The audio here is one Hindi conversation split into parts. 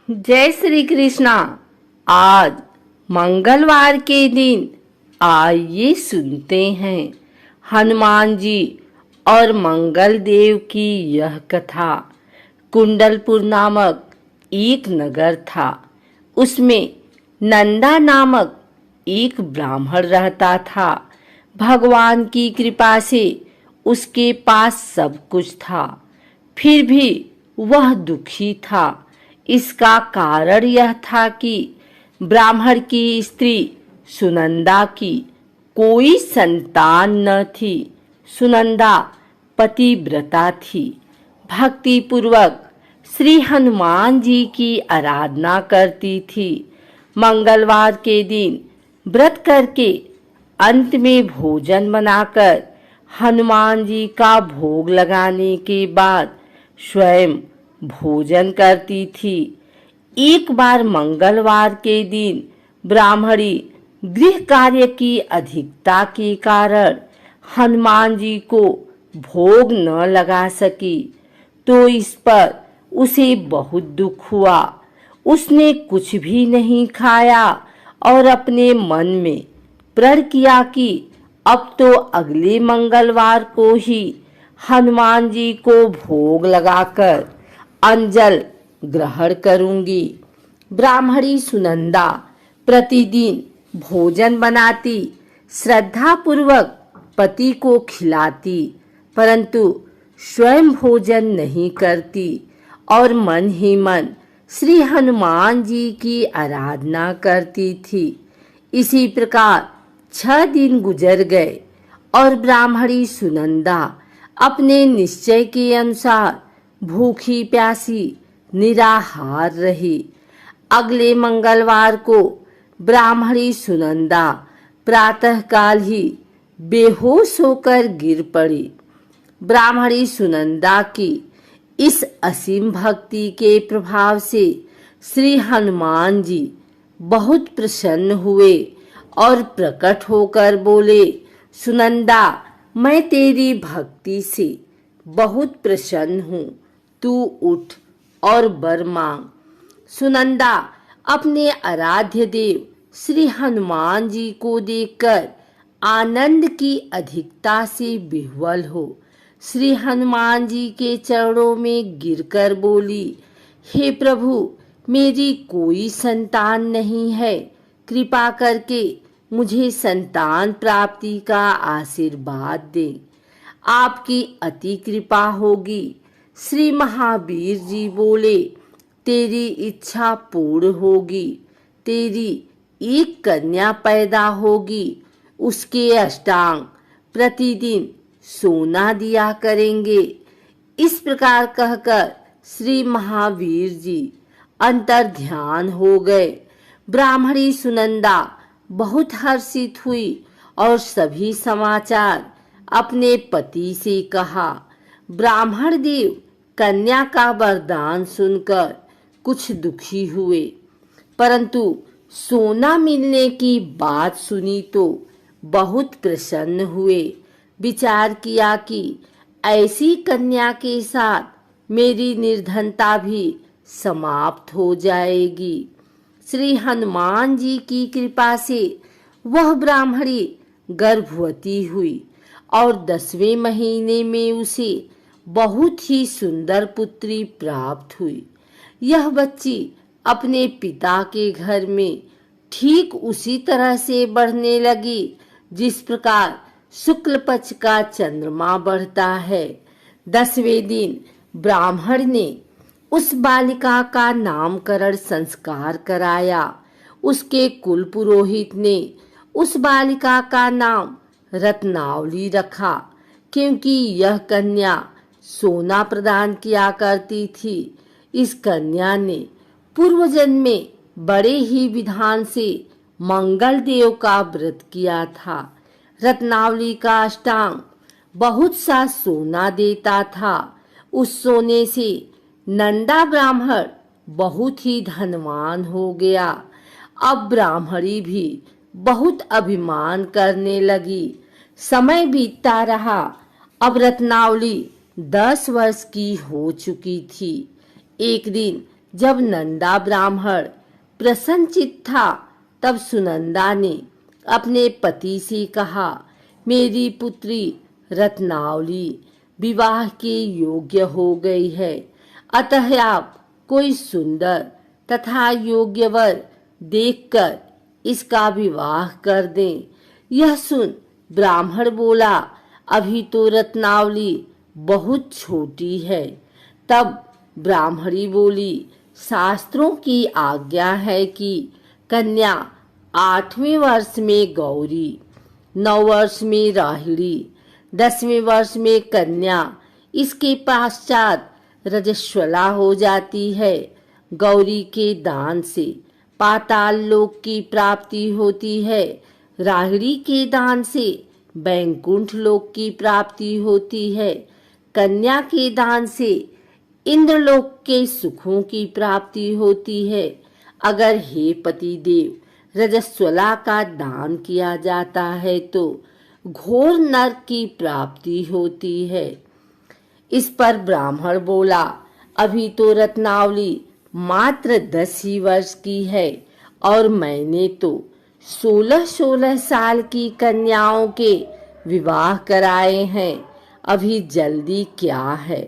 जय श्री कृष्णा। आज मंगलवार के दिन आइए सुनते हैं हनुमान जी और मंगल देव की यह कथा। कुंडलपुर नामक एक नगर था। उसमें नंदा नामक एक ब्राह्मण रहता था। भगवान की कृपा से उसके पास सब कुछ था, फिर भी वह दुखी था। इसका कारण यह था कि ब्राह्मण की स्त्री सुनंदा की कोई संतान न थी। सुनंदा पतिव्रता थी, भक्ति पूर्वक श्री हनुमान जी की आराधना करती थी। मंगलवार के दिन व्रत करके अंत में भोजन बनाकर हनुमान जी का भोग लगाने के बाद स्वयं भोजन करती थी। एक बार मंगलवार के दिन ब्राह्मणी गृह कार्य की अधिकता के कारण हनुमान जी को भोग न लगा सकी, तो इस पर उसे बहुत दुख हुआ। उसने कुछ भी नहीं खाया और अपने मन में प्रण किया कि अब तो अगले मंगलवार को ही हनुमान जी को भोग लगाकर अंजल ग्रहण करूंगी। ब्राह्मणी सुनंदा प्रतिदिन भोजन बनाती, श्रद्धा पूर्वक पति को खिलाती, परंतु स्वयं भोजन नहीं करती और मन ही मन श्री हनुमान जी की आराधना करती थी। इसी प्रकार 6 दिन गुजर गए और ब्राह्मणी सुनंदा अपने निश्चय के अनुसार भूखी प्यासी निराहार रही। अगले मंगलवार को ब्राह्मणी सुनंदा प्रातःकाल ही बेहोश होकर गिर पड़ी। ब्राह्मणी सुनंदा की इस असीम भक्ति के प्रभाव से श्री हनुमान जी बहुत प्रसन्न हुए और प्रकट होकर बोले, सुनंदा, मैं तेरी भक्ति से बहुत प्रसन्न हूँ, तू उठ और वर मांग। सुनंदा अपने आराध्य देव श्री हनुमान जी को देखकर आनंद की अधिकता से विह्वल हो श्री हनुमान जी के चरणों में गिरकर बोली, हे प्रभु, मेरी कोई संतान नहीं है, कृपा करके मुझे संतान प्राप्ति का आशीर्वाद दे। आपकी अति कृपा होगी। श्री महावीर जी बोले, तेरी इच्छा पूर्ण होगी। तेरी एक कन्या पैदा होगी, उसके अष्टांग प्रतिदिन सोना दिया करेंगे। इस प्रकार कहकर श्री महावीर जी अंतर ध्यान हो गए। ब्राह्मणी सुनंदा बहुत हर्षित हुई और सभी समाचार अपने पति से कहा। ब्राह्मण देव कन्या का वरदान सुनकर कुछ दुखी हुए, परंतु सोना मिलने की बात सुनी तो बहुत प्रसन्न हुए। विचार किया कि ऐसी कन्या के साथ मेरी निर्धनता भी समाप्त हो जाएगी। श्री हनुमान जी की कृपा से वह ब्राह्मणी गर्भवती हुई और 10वें महीने में उसे बहुत ही सुंदर पुत्री प्राप्त हुई। यह बच्ची अपने पिता के घर में ठीक उसी तरह से बढ़ने लगी जिस प्रकार शुक्ल पक्ष का चंद्रमा बढ़ता है। 10वें दिन ब्राह्मण ने उस बालिका का नामकरण संस्कार कराया। उसके कुल पुरोहित ने उस बालिका का नाम रत्नावली रखा, क्योंकि यह कन्या सोना प्रदान किया करती थी। इस कन्या ने पूर्व जन्म में बड़े ही विधान से मंगल देव का व्रत किया था। रत्नावली का अष्टांग बहुत सा सोना देता था। उस सोने से नंदा ब्राह्मण बहुत ही धनवान हो गया। अब ब्राह्मणी भी बहुत अभिमान करने लगी। समय बीतता रहा। अब रत्नावली 10 वर्ष की हो चुकी थी। एक दिन जब नंदा ब्राह्मण प्रसन्नचित्त था तब सुनंदा ने अपने पति से कहा, मेरी पुत्री रत्नावली विवाह के योग्य हो गई है, अतः आप कोई सुंदर तथा योग्य वर देखकर इसका विवाह कर दें। यह सुन ब्राह्मण बोला, अभी तो रत्नावली बहुत छोटी है। तब ब्राह्मणी बोली, शास्त्रों की आज्ञा है कि कन्या 8वें वर्ष में गौरी, 9 वर्ष में राहिणी, 10वें वर्ष में कन्या, इसके पश्चात रजस्वला हो जाती है। गौरी के दान से पाताल लोक की प्राप्ति होती है, राहिणी के दान से बैकुंठ लोक की प्राप्ति होती है, कन्या के दान से इंद्रलोक के सुखों की प्राप्ति होती है। अगर हे पति देव रजस्वला का दान किया जाता है तो घोर नरक की प्राप्ति होती है। इस पर ब्राह्मण बोला, अभी तो रत्नावली मात्र 10 ही वर्ष की है और मैंने तो 16-16 साल की कन्याओं के विवाह कराए हैं, अभी जल्दी क्या है।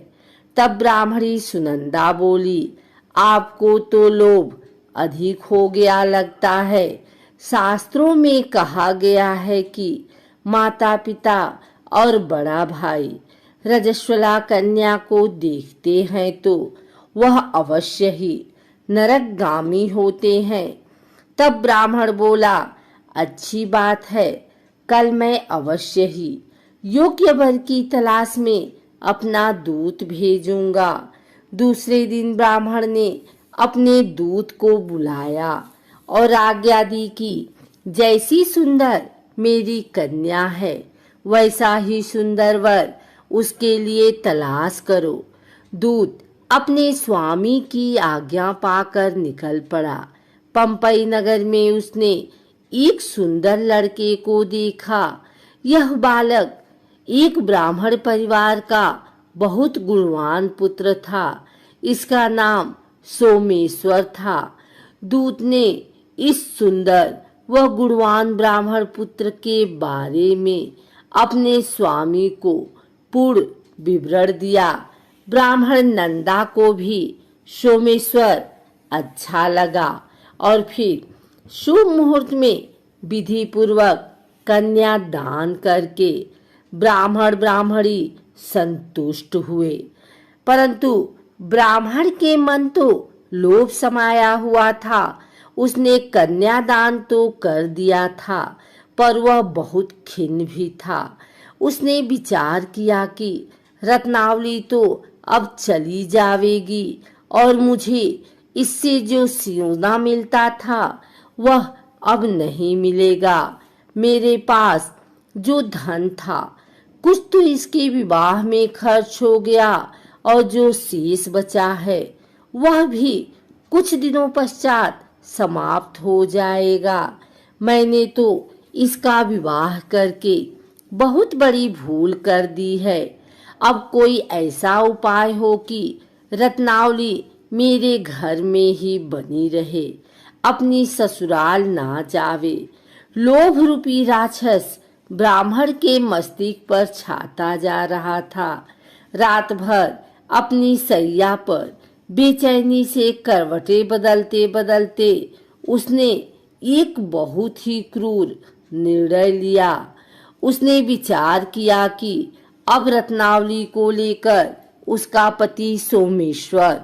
तब ब्राह्मणी सुनंदा बोली, आपको तो लोभ अधिक हो गया लगता है। शास्त्रों में कहा गया है कि माता पिता और बड़ा भाई रजस्वला कन्या को देखते हैं तो वह अवश्य ही नरकगामी होते हैं। तब ब्राह्मण बोला, अच्छी बात है, कल मैं अवश्य ही योग्य वर की तलाश में अपना दूत भेजूंगा। दूसरे दिन ब्राह्मण ने अपने दूत को बुलाया और आज्ञा दी कि जैसी सुंदर मेरी कन्या है वैसा ही सुंदर वर उसके लिए तलाश करो। दूत अपने स्वामी की आज्ञा पाकर निकल पड़ा। पंपई नगर में उसने एक सुंदर लड़के को देखा। यह बालक एक ब्राह्मण परिवार का बहुत गुणवान पुत्र था। इसका नाम सोमेश्वर था। दूत ने इस सुंदर व गुणवान ब्राह्मण पुत्र के बारे में अपने स्वामी को पूर्ण विवरण दिया। ब्राह्मण नंदा को भी सोमेश्वर अच्छा लगा और फिर शुभ मुहूर्त में विधि पूर्वक कन्या दान करके ब्राह्मण ब्राह्मणी संतुष्ट हुए। परंतु ब्राह्मण के मन तो लोभ समाया हुआ था। उसने कन्यादान तो कर दिया था पर वह बहुत खिन्न भी था। उसने विचार किया कि रत्नावली तो अब चली जावेगी और मुझे इससे जो सोना मिलता था वह अब नहीं मिलेगा। मेरे पास जो धन था कुछ तो इसके विवाह में खर्च हो गया और जो शेष बचा है वह भी कुछ दिनों पश्चात समाप्त हो जाएगा। मैंने तो इसका विवाह करके बहुत बड़ी भूल कर दी है। अब कोई ऐसा उपाय हो कि रत्नावली मेरे घर में ही बनी रहे, अपनी ससुराल ना जावे। लोभ रूपी राक्षस ब्राह्मण के मस्तिष्क पर छाता जा रहा था। रात भर अपनी सैया पर बेचैनी से करवटें बदलते बदलते उसने एक बहुत ही क्रूर निर्णय लिया। उसने विचार किया कि अब रत्नावली को लेकर उसका पति सोमेश्वर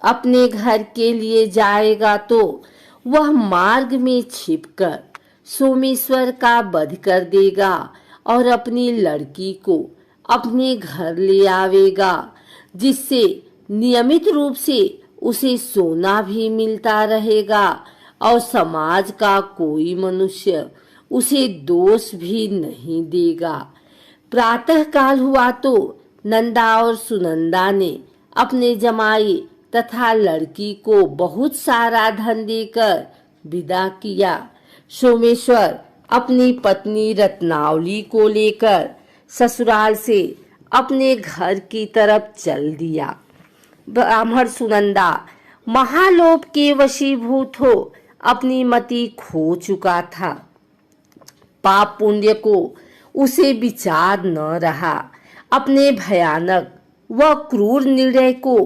अपने घर के लिए जाएगा तो वह मार्ग में छिपकर सोमेश्वर का वध कर देगा और अपनी लड़की को अपने घर ले आवेगा, जिससे नियमित रूप से उसे सोना भी मिलता रहेगा और समाज का कोई मनुष्य उसे दोष भी नहीं देगा। प्रातः काल हुआ तो नंदा और सुनंदा ने अपने जमाई तथा लड़की को बहुत सारा धन देकर विदा किया। सोमेश्वर अपनी पत्नी रत्नावली को लेकर ससुराल से अपने घर की तरफ चल दिया। ब्राह्मण सुनंदा महालोभ के वशीभूत हो अपनी मति खो चुका था। पाप पुण्य को उसे विचार न रहा। अपने भयानक व क्रूर निर्णय को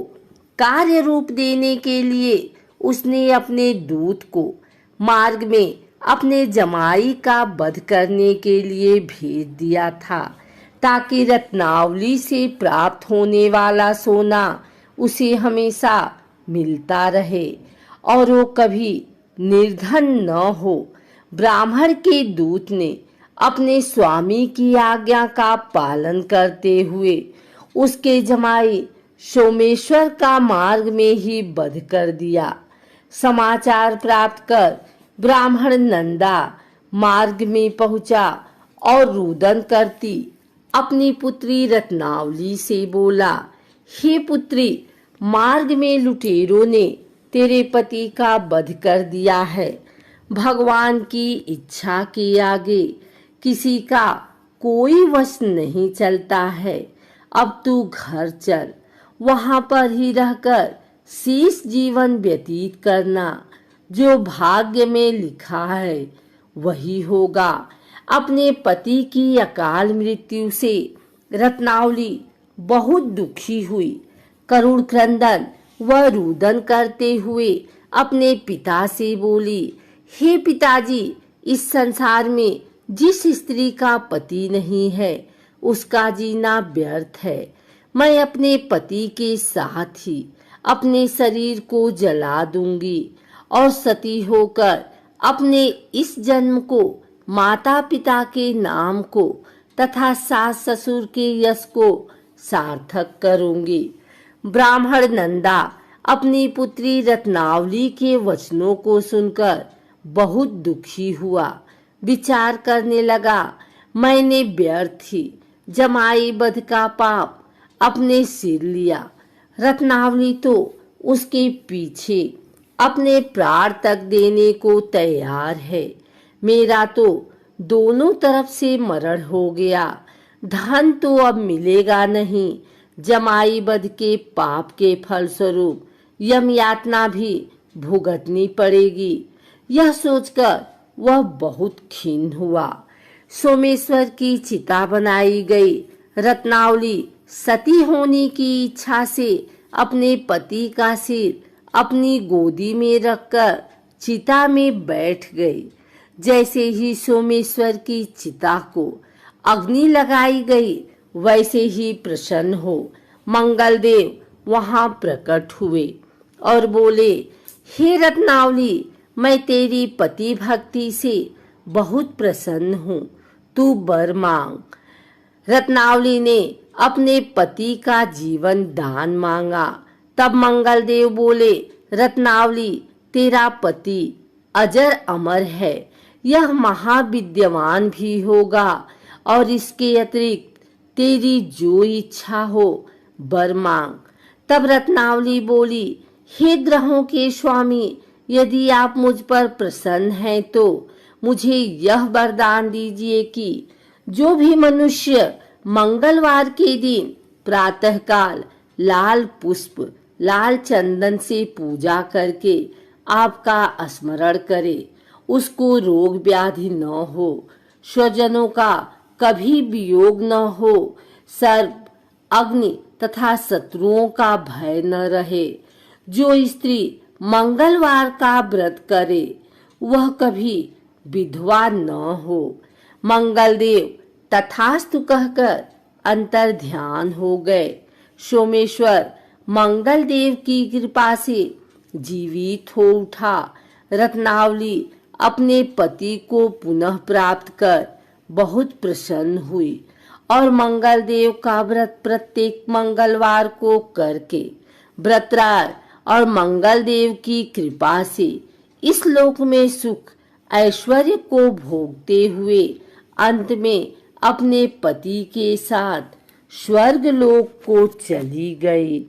कार्य रूप देने के लिए उसने अपने दूत को मार्ग में अपने जमाई का वध करने के लिए भेज दिया था, ताकि रत्नावली से प्राप्त होने वाला सोना उसे हमेशा मिलता रहे और वो कभी निर्धन न हो। ब्राह्मण के दूत ने अपने स्वामी की आज्ञा का पालन करते हुए उसके जमाई सोमेश्वर का मार्ग में ही वध कर दिया। समाचार प्राप्त कर ब्राह्मण नंदा मार्ग में पहुंचा और रुदन करती अपनी पुत्री रत्नावली से बोला, हे पुत्री, मार्ग में लुटेरों ने तेरे पति का वध कर दिया है। भगवान की इच्छा के आगे किसी का कोई वश नहीं चलता है। अब तू घर चल, वहां पर ही रहकर शेष जीवन व्यतीत करना। जो भाग्य में लिखा है वही होगा। अपने पति की अकाल मृत्यु से रत्नावली बहुत दुखी हुई। करुण क्रंदन व रुदन करते हुए अपने पिता से बोली, हे पिताजी, इस संसार में जिस स्त्री का पति नहीं है उसका जीना व्यर्थ है। मैं अपने पति के साथ ही अपने शरीर को जला दूंगी और सती होकर अपने इस जन्म को, माता पिता के नाम को तथा सास ससुर के यश को सार्थक करूंगी। ब्राह्मण नंदा अपनी पुत्री रत्नावली के वचनों को सुनकर बहुत दुखी हुआ। विचार करने लगा, मैंने व्यर्थ ही जमाई वध का पाप अपने सिर लिया। रत्नावली तो उसके पीछे अपने प्राण तक देने को तैयार है। मेरा तो दोनों तरफ से मरण हो गया। धन तो अब मिलेगा नहीं। जमाई वध के पाप के फलस्वरूप यम यातना भी भुगतनी पड़ेगी। यह सोचकर वह बहुत खिन्न हुआ। सोमेश्वर की चिता बनाई गई। रत्नावली सती होने की इच्छा से अपने पति का सिर अपनी गोदी में रखकर चिता में बैठ गई। जैसे ही सोमेश्वर की चिता को अग्नि लगाई गई, वैसे ही प्रसन्न हो मंगलदेव वहां प्रकट हुए और बोले, हे रत्नावली, मैं तेरी पति भक्ति से बहुत प्रसन्न हूँ, तू वर मांग। रत्नावली ने अपने पति का जीवन दान मांगा। तब मंगलदेव बोले, रत्नावली, तेरा पति अजर अमर है, यह महाविद्यमान भी होगा और इसके अतिरिक्त तेरी जो इच्छा हो वर मांग। तब रत्नावली बोली, हे ग्रहों के स्वामी, यदि आप मुझ पर प्रसन्न हैं तो मुझे यह वरदान दीजिए कि जो भी मनुष्य मंगलवार के दिन प्रातःकाल लाल पुष्प, लाल चंदन से पूजा करके आपका स्मरण करे, उसको रोग व्याधि न हो, स्वजनों का कभी वियोग न हो, सर्प, अग्नि तथा शत्रुओं का भय न रहे। जो स्त्री मंगलवार का व्रत करे वह कभी विधवा न हो। मंगलदेव तथास्तु कहकर अंतर ध्यान हो गए। सोमेश्वर मंगलदेव की कृपा से जीवित हो उठा। रत्नावली अपने पति को पुनः प्राप्त कर बहुत प्रसन्न हुई और मंगलदेव का व्रत प्रत्येक मंगलवार को करके व्रतराज और मंगलदेव की कृपा से इस लोक में सुख ऐश्वर्य को भोगते हुए अंत में अपने पति के साथ स्वर्ग लोक को चली गई।